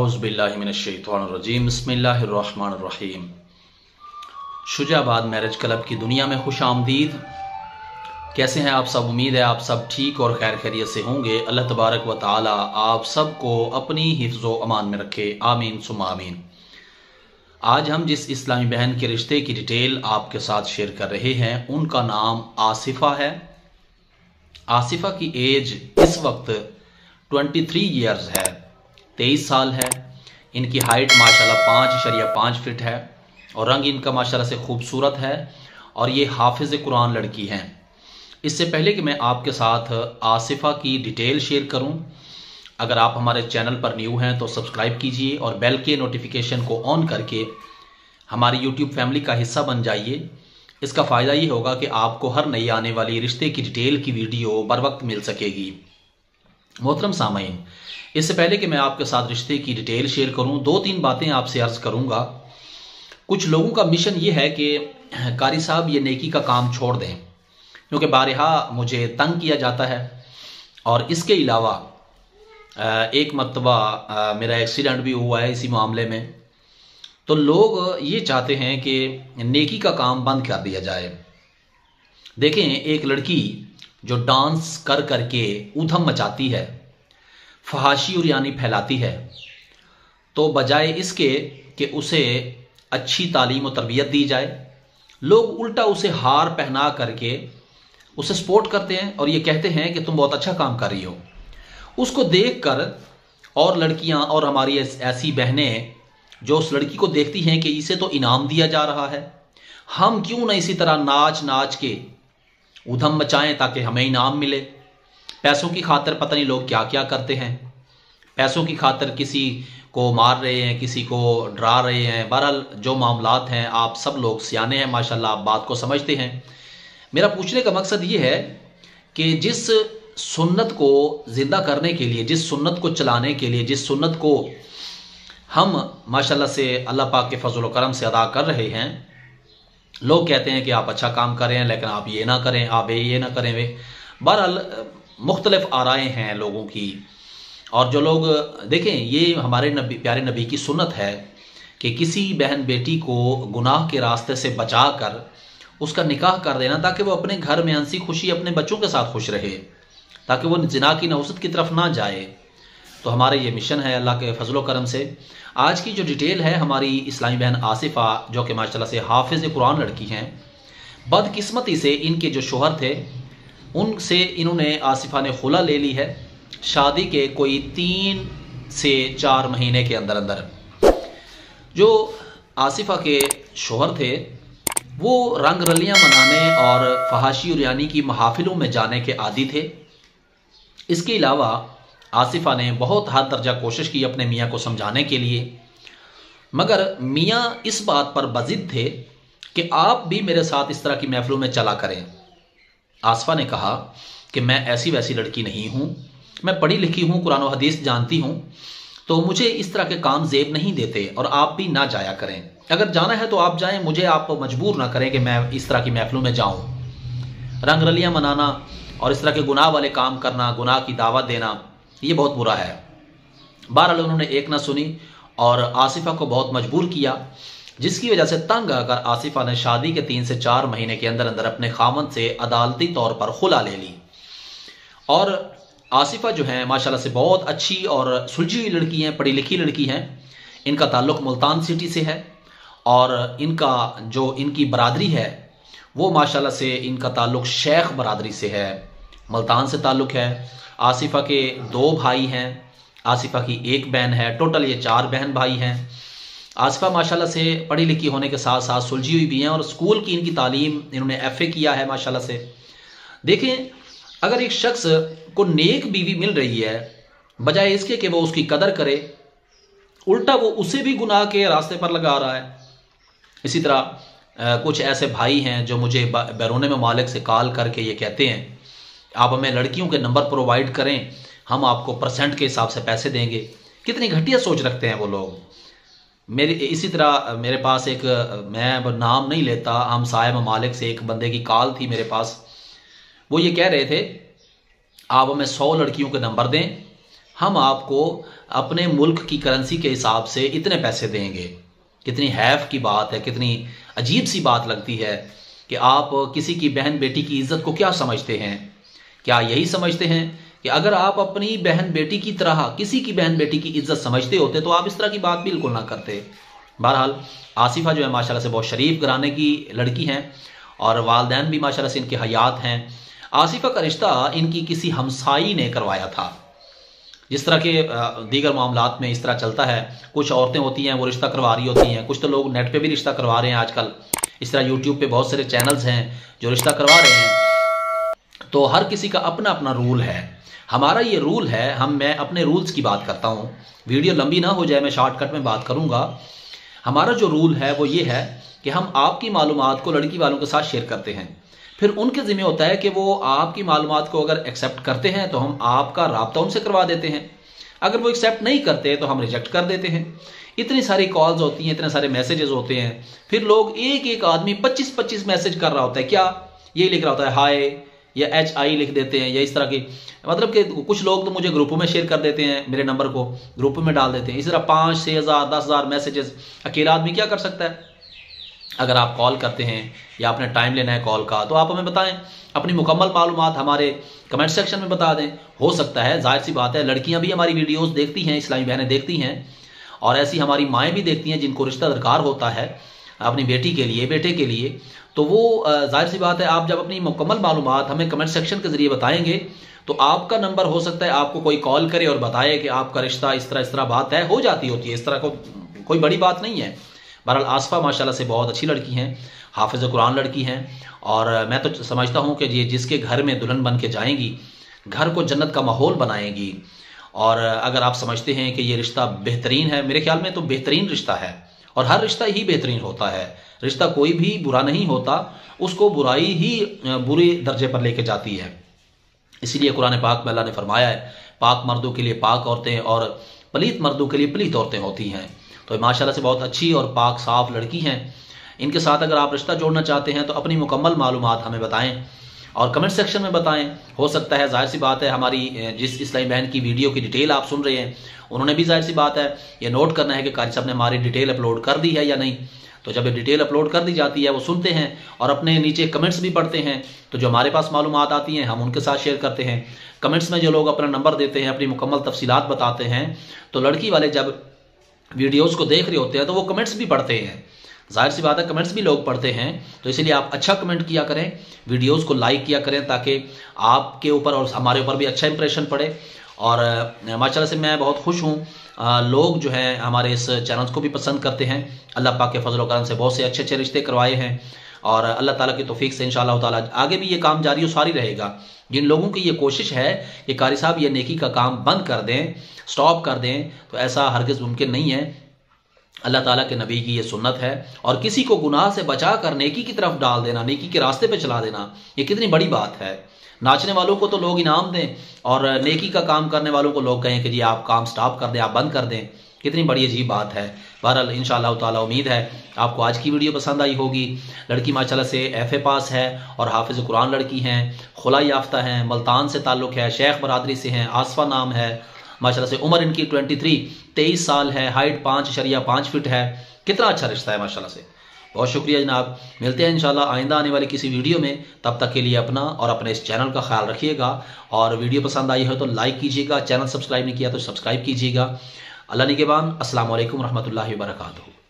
औज़ुबिल्लाहि मिनश्शैतानिर्रजीम बिस्मिल्लाहिर्रहमानिर्रहीम। Shujabad marriage club की दुनिया में खुश आमदीद। कैसे हैं आप सब? उम्मीद है आप सब ठीक और खैर खैरियत से होंगे। अल्लाह तबारक व तआला आप सबको अपनी हिफ्ज़ो अमान में रखे, आमीन सुम्मा आमीन। आज हम जिस इस्लामी बहन के रिश्ते की डिटेल आपके साथ शेयर कर रहे हैं उनका नाम आसिफ़ा है। आसिफ़ा की एज इस वक्त 23 ईयर्स है, 23 साल है। इनकी हाइट माशाल्लाह 5.5 फीट है और रंग इनका माशाल्लाह से खूबसूरत है और ये हाफिज़ कुरान लड़की हैं। इससे पहले कि मैं आपके साथ आसिफ़ा की डिटेल शेयर करूं, अगर आप हमारे चैनल पर न्यू हैं तो सब्सक्राइब कीजिए और बेल के नोटिफिकेशन को ऑन करके हमारी यूट्यूब फैमिली का हिस्सा बन जाइए। इसका फ़ायदा ये होगा कि आपको हर नई आने वाली रिश्ते की डिटेल की वीडियो बर वक्त मिल सकेगी। मोहतरम सामीन, इससे पहले कि मैं आपके साथ रिश्ते की डिटेल शेयर करूं, 2-3 बातें आपसे अर्ज करूंगा। कुछ लोगों का मिशन ये है कि कारी साहब ये नेकी का काम छोड़ दें, क्योंकि बारहा मुझे तंग किया जाता है और इसके अलावा एक मरतबा मेरा एक्सीडेंट भी हुआ है इसी मामले में। तो लोग ये चाहते हैं कि नेकी का काम बंद कर दिया जाए। देखें, एक लड़की जो डांस कर करके ऊधम मचाती है, फहाशी और यानी फैलाती है, तो बजाय इसके कि उसे अच्छी तालीम और तरबियत दी जाए, लोग उल्टा उसे हार पहना करके उसे सपोर्ट करते हैं और ये कहते हैं कि तुम बहुत अच्छा काम कर रही हो। उसको देखकर और लड़कियां और हमारी ऐसी बहनें जो उस लड़की को देखती हैं कि इसे तो इनाम दिया जा रहा है, हम क्यों ना इसी तरह नाच नाच के उधम मचाएं ताकि हमें इनाम मिले। पैसों की खातिर पता नहीं लोग क्या क्या करते हैं। पैसों की खातिर किसी को मार रहे हैं, किसी को डरा रहे हैं। बहरहाल जो मामलात हैं, आप सब लोग सियाने हैं माशाल्लाह, आप बात को समझते हैं। मेरा पूछने का मकसद ये है कि जिस सुन्नत को ज़िंदा करने के लिए, जिस सुन्नत को चलाने के लिए, जिस सुन्नत को हम माशाल्लाह से अल्लाह पाक के फजल व करम से अदा कर रहे हैं, लोग कहते हैं कि आप अच्छा काम कर रहे हैं लेकिन आप ये ना करें, आप ये ना करें। वे बहरहाल मुख्तलिफ आराएँ हैं लोगों की। और जो लोग देखें, ये हमारे नबी, प्यारे नबी की सुन्नत है कि किसी बहन बेटी को गुनाह के रास्ते से बचा कर उसका निकाह कर देना, ताकि वो अपने घर में हंसी खुशी अपने बच्चों के साथ खुश रहे, ताकि वो जिना की नहुसत की तरफ ना जाए। तो हमारे ये मिशन है अल्लाह के फजल व करम से। आज की जो डिटेल है, हमारी इस्लामी बहन आसिफ़ा जो कि माशाल्लाह से हाफिज़ कुरान लड़की हैं, बदकिस्मती से इनके जो शोहर थे उनसे इन्होंने आसिफ़ा ने खुला ले ली है शादी के कोई 3 से 4 महीने के अंदर अंदर। जो आसिफ़ा के शोहर थे वो रंग रलियां मनाने और फहाशी और यानी की महफिलों में जाने के आदी थे। इसके अलावा आसिफ़ा ने बहुत हद दर्जा कोशिश की अपने मियाँ को समझाने के लिए, मगर मियाँ इस बात पर बज़िद थे कि आप भी मेरे साथ इस तरह की महफिलों में चला करें। आसिफ़ा ने कहा कि मैं ऐसी वैसी लड़की नहीं हूँ, मैं पढ़ी लिखी हूँ, कुरान और हदीस जानती हूँ, तो मुझे इस तरह के काम जेब नहीं देते और आप भी ना जाया करें। अगर जाना है तो आप जाएं, मुझे आप मजबूर ना करें कि मैं इस तरह की महफिलों में जाऊँ। रंग रलियाँ मनाना और इस तरह के गुनाह वाले काम करना, गुनाह की दावत देना, ये बहुत बुरा है। बहरहाल उन्होंने एक ना सुनी और आसिफ़ा को बहुत मजबूर किया, जिसकी वजह से तंग आकर आसिफ़ा ने शादी के 3 से 4 महीने के अंदर अंदर अपने खामन से अदालती तौर पर खुला ले ली। और आसिफ़ा जो है माशाल्लाह से बहुत अच्छी और सुलझी हुई लड़की हैं, पढ़ी लिखी लड़की हैं। इनका ताल्लुक़ मुल्तान सिटी से है और इनका जो इनकी बरादरी है वो माशाल्लाह से इनका ताल्लुक़ शेख बरादरी से है, मुल्तान से ताल्लुक़ है। आसिफ़ा के 2 भाई हैं, आसिफ़ा की 1 बहन है, टोटल ये 4 बहन भाई हैं। आसिफ़ा माशाल्लाह से पढ़ी लिखी होने के साथ साथ सुलझी हुई भी हैं और स्कूल की इनकी तालीम इन्होंने FA किया है माशाल्लाह से। देखें, अगर एक शख्स को नेक बीवी मिल रही है, बजाय इसके कि वो उसकी कदर करे, उल्टा वो उसे भी गुनाह के रास्ते पर लगा रहा है। इसी तरह कुछ ऐसे भाई हैं जो मुझे बैरून ममालिक से कॉल करके ये कहते हैं आप हमें लड़कियों के नंबर प्रोवाइड करें, हम आपको % के हिसाब से पैसे देंगे। कितनी घटिया सोच रखते हैं वो लोग। इसी तरह मेरे पास एक, मैं नाम नहीं लेता, हम साय ममालिक से एक बंदे की कॉल थी मेरे पास। वो ये कह रहे थे आप हमें 100 लड़कियों के नंबर दें, हम आपको अपने मुल्क की करेंसी के हिसाब से इतने पैसे देंगे। कितनी हैफ की बात है, कितनी अजीब सी बात लगती है कि आप किसी की बहन बेटी की इज्जत को क्या समझते हैं? क्या यही समझते हैं कि अगर आप अपनी बहन बेटी की तरह किसी की बहन बेटी की इज्जत समझते होते तो आप इस तरह की बात बिल्कुल ना करते। बहरहाल आसिफा जो है माशाल्लाह से बहुत शरीफ घराने की लड़की हैं और वालदैन भी माशाल्लाह से इनके हयात हैं। आसिफा का रिश्ता इनकी किसी हमसाई ने करवाया था। जिस तरह के दीगर मामलात में इस तरह चलता है, कुछ औरतें होती हैं वो रिश्ता करवा रही होती हैं, कुछ तो लोग नेट पे भी रिश्ता करवा रहे हैं आजकल। इस तरह यूट्यूब पे बहुत सारे चैनल्स हैं जो रिश्ता करवा रहे हैं। तो हर किसी का अपना अपना रूल है। हमारा ये रूल है, मैं अपने रूल्स की बात करता हूँ, वीडियो लंबी ना हो जाए, मैं शॉर्टकट में बात करूँगा। हमारा जो रूल है वो ये है कि हम आपकी मालूमात को लड़की वालों के साथ शेयर करते हैं। फिर उनके ज़िम्मे होता है कि वो आपकी मालूमात को अगर एक्सेप्ट करते हैं तो हम आपका राब्ता उनसे करवा देते हैं, अगर वो एक्सेप्ट नहीं करते तो हम रिजेक्ट कर देते हैं। इतनी सारी कॉल्स होती हैं, इतने सारे मैसेजेस होते हैं, फिर लोग एक एक आदमी 25-25 मैसेज कर रहा होता है। क्या ये लिख रहा होता है हाय या HI लिख देते हैं, या इस तरह की, मतलब कि कुछ लोग तो मुझे ग्रुपों में शेयर कर देते हैं, मेरे नंबर को ग्रुप में डाल देते हैं। इस तरह 5-6 हज़ार 10 हज़ार मैसेजेस अकेला आदमी क्या कर सकता है? अगर आप कॉल करते हैं या आपने टाइम लेना है कॉल का तो आप हमें बताएं, अपनी मुकम्मल मालूमात हमारे कमेंट सेक्शन में बता दें। हो सकता है, जाहिर सी बात है, लड़कियां भी हमारी वीडियोस देखती हैं, इस्लामी बहनें देखती हैं, और ऐसी हमारी माएँ भी देखती हैं जिनको रिश्ता दरकार होता है अपनी बेटी के लिए, बेटे के लिए। तो वो जाहिर सी बात है, आप जब अपनी मुकम्मल मालूमात हमें कमेंट सेक्शन के जरिए बताएंगे तो आपका नंबर हो सकता है आपको कोई कॉल करे और बताए कि आपका रिश्ता इस तरह बात है, हो जाती होती है, इस तरह को कोई बड़ी बात नहीं है। बहरहाल आसिफा माशाल्लाह से बहुत अच्छी लड़की हैं, हाफिज़ कुरान लड़की हैं, और मैं तो समझता हूँ कि ये जिसके घर में दुल्हन बन के जाएंगी, घर को जन्नत का माहौल बनाएंगी। और अगर आप समझते हैं कि ये रिश्ता बेहतरीन है, मेरे ख्याल में तो बेहतरीन रिश्ता है, और हर रिश्ता ही बेहतरीन होता है। रिश्ता कोई भी बुरा नहीं होता, उसको बुराई ही बुरे दर्जे पर लेके जाती है। इसीलिए कुरान पाक में अल्लाह ने फरमाया है, पाक मर्दों के लिए पाक औरतें और पलीत मर्दों के लिए पलीत औरतें होती हैं। तो माशाल्लाह से बहुत अच्छी और पाक साफ लड़की हैं। इनके साथ अगर आप रिश्ता जोड़ना चाहते हैं तो अपनी मुकम्मल मालूमात हमें बताएं और कमेंट सेक्शन में बताएं। हो सकता है, जाहिर सी बात है, हमारी जिस इस्लामी बहन की वीडियो की डिटेल आप सुन रहे हैं उन्होंने भी जाहिर सी बात है ये नोट करना है कि कारी साहब ने हमारी डिटेल अपलोड कर दी है या नहीं। तो जब ये डिटेल अपलोड कर दी जाती है, वो सुनते हैं और अपने नीचे कमेंट्स भी पढ़ते हैं, तो जो हमारे पास मालूमात आती हैं हम उनके साथ शेयर करते हैं। कमेंट्स में जो लोग अपना नंबर देते हैं, अपनी मुकम्मल तफसीलात बताते हैं, तो लड़की वाले जब वीडियोस को देख रहे होते हैं तो वो कमेंट्स भी पढ़ते हैं। जाहिर सी बात है, कमेंट्स भी लोग पढ़ते हैं, तो इसलिए आप अच्छा कमेंट किया करें, वीडियोस को लाइक किया करें, ताकि आपके ऊपर और हमारे ऊपर भी अच्छा इंप्रेशन पड़े। और माशाल्लाह से मैं बहुत खुश हूँ, लोग जो हैं हमारे इस चैनल को भी पसंद करते हैं। अल्लाह पाक के फजल व करम से बहुत से अच्छे अच्छे रिश्ते करवाए हैं, और अल्लाह ताला की तौफीक से इंशाअल्लाह ताला आगे भी ये काम जारी और सारी रहेगा। जिन लोगों की ये कोशिश है कि कारी साहब ये नेकी का काम बंद कर दें, स्टॉप कर दें, तो ऐसा हरगिज़ मुमकिन नहीं है। अल्लाह ताला के नबी की ये सुन्नत है, और किसी को गुनाह से बचा कर नेकी की तरफ डाल देना, नेकी के रास्ते पे चला देना, ये कितनी बड़ी बात है। नाचने वालों को तो लोग इनाम दें और नेकी का काम करने वालों को लोग कहें कि जी आप काम स्टॉप कर दें, आप बंद कर दें, कितनी बड़ी अजीब बात है। बहरहाल इंशाअल्लाह ताला उम्मीद है आपको आज की वीडियो पसंद आई होगी। लड़की माशाल्लाह से FA पास है और हाफिज़ कुरान लड़की हैं, खुला याफ्ता हैं, मुल्तान से ताल्लुक़ है, शेख बरादरी से हैं, आसफा नाम है। माशाल्लाह से उम्र इनकी 23 साल है, हाइट 5.5 फीट है। कितना अच्छा रिश्ता है माशाल्लाह से। बहुत शुक्रिया जनाब, मिलते हैं इंशाल्लाह आइंदा आने वाली किसी वीडियो में। तब तक के लिए अपना और अपने इस चैनल का ख्याल रखिएगा, और वीडियो पसंद आई हो तो लाइक कीजिएगा, चैनल सब्सक्राइब नहीं किया तो सब्सक्राइब कीजिएगा। अल्लाह निगहबान। अस्सलाम वालेकुम रहमतुल्लाहि व बरकातुहू।